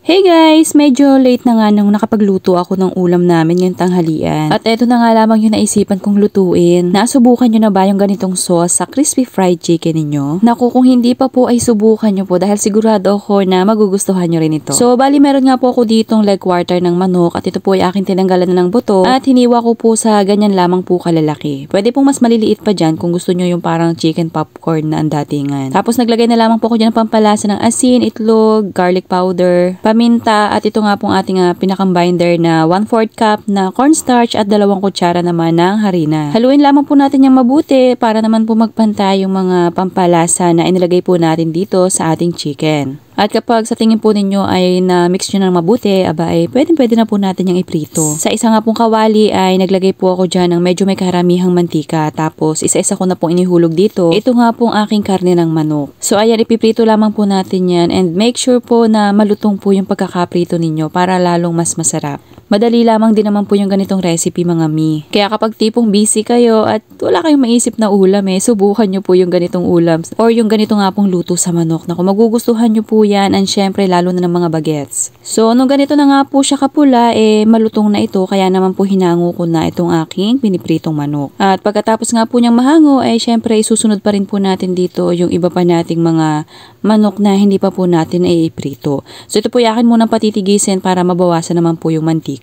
Hey guys! Medyo late na nga nung nakapagluto ako ng ulam namin ngayong tanghalian. At eto na nga lamang yung naisipan kong lutuin. Nasubukan nyo na ba yung ganitong sauce sa crispy fried chicken ninyo? Naku, kung hindi pa po ay subukan nyo po dahil sigurado ako na magugustuhan nyo rin ito. So, bali meron nga po ako ditong leg quarter ng manok at ito po ay aking tinanggalan na ng buto at hiniwa ko po sa ganyan lamang po kalalaki. Pwede pong mas maliliit pa dyan kung gusto nyo yung parang chicken popcorn na ang datingan. Tapos naglagay na lamang po ako dyan ng pampalasa ng asin, itlog, garlic powder, paminta at ito nga pong ating pinakang-binder na 1/4 cup na cornstarch at 2 kutsara naman ng harina. Haluin lamang po natin yung mabuti para naman po magpantay yung mga pampalasa na inilagay po natin dito sa ating chicken. At kapag sa tingin po ninyo ay na-mix nyo ng mabuti, aba ay pwede na po natin yung iprito. Sa isa nga pong kawali ay naglagay po ako dyan ng medyo may karamihang mantika. Tapos isa-isa ko na pong inihulog dito. Ito nga pong aking karne ng manok. So ayan, ipiprito lamang po natin yan and make sure po na malutong po yung pagkakaprito ninyo para lalong mas masarap. Madali lamang din naman po yung ganitong recipe mga mi. Kaya kapag tipong busy kayo at wala kayong maisip na ulam subukan nyo po yung ganitong ulam or yung ganito nga pong luto sa manok. Naku, magugustuhan nyo po yan and syempre lalo na ng mga bagets. So nung ganito na nga po siya kapula malutong na ito kaya naman po hinango ko na itong aking pinipritong manok. At pagkatapos nga po niyang mahango syempre isusunod pa rin po natin dito yung iba pa nating mga manok na hindi pa po natin iprito. So ito po yakin munang patitigisin para mabawasan naman po yung mantika.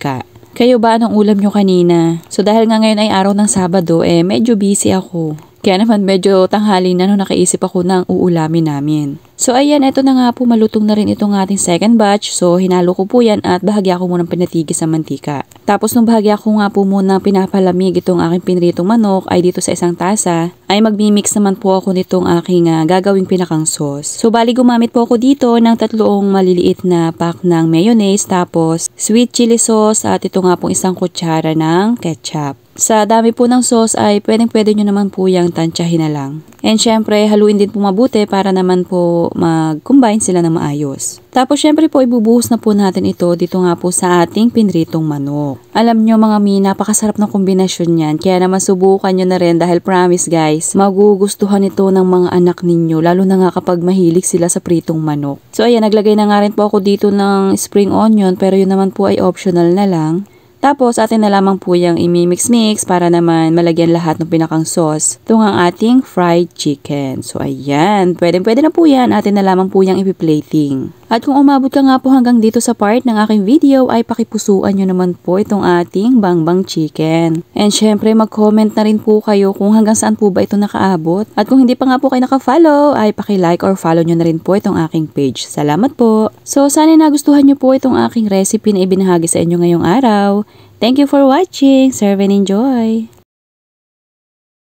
Kayo ba anong ulam nyo kanina? So dahil nga ngayon ay araw ng Sabado medyo busy ako. Kaya naman medyo tanghali na nung nakaisip ako ng uulamin namin. So ayan, eto na nga po malutong na rin itong ating second batch. So hinalo ko po yan at bahagya ko munang pinatigis sa mantika. Tapos nung bahagya ko nga po munang pinapalamig itong aking pinritong manok ay dito sa isang tasa ay magmimix naman po ako nitong aking gagawing pinakang sauce. So bali gumamit po ako dito ng 3 maliliit na pack ng mayonnaise tapos sweet chili sauce at ito nga pong 1 kutsara ng ketchup. Sa dami po ng sauce ay pwede nyo naman po yung tansyahin na lang. And syempre, haluin din po mabuti para naman po mag-combine sila ng maayos. Tapos syempre po, ibubuhos na po natin ito dito nga po sa ating pinritong manok. Alam nyo mga mi, napakasarap ng kombinasyon yan. Kaya naman subukan nyo na rin dahil promise guys, magugustuhan ito ng mga anak ninyo. Lalo na nga kapag mahilig sila sa pritong manok. So ayan, naglagay na nga rin po ako dito ng spring onion pero yun naman po ay optional na lang. Tapos atin na lamang po yung imimix-mix para naman malagyan lahat ng pinakang sauce. Ito ang ating fried chicken. So ayan, pwede na po yan. Atin na lamang po yung ipiplating. At kung umabot ka nga po hanggang dito sa part ng aking video ay pakipusuan nyo naman po itong ating bangbang chicken. And syempre mag-comment na rin po kayo kung hanggang saan po ba ito nakaabot. At kung hindi pa nga po kayo naka-follow ay paki-like or follow nyo na rin po itong aking page. Salamat po! So sana nagustuhan nyo po itong aking recipe na ibinahagi sa inyo ngayong araw. Thank you for watching. Serve and enjoy!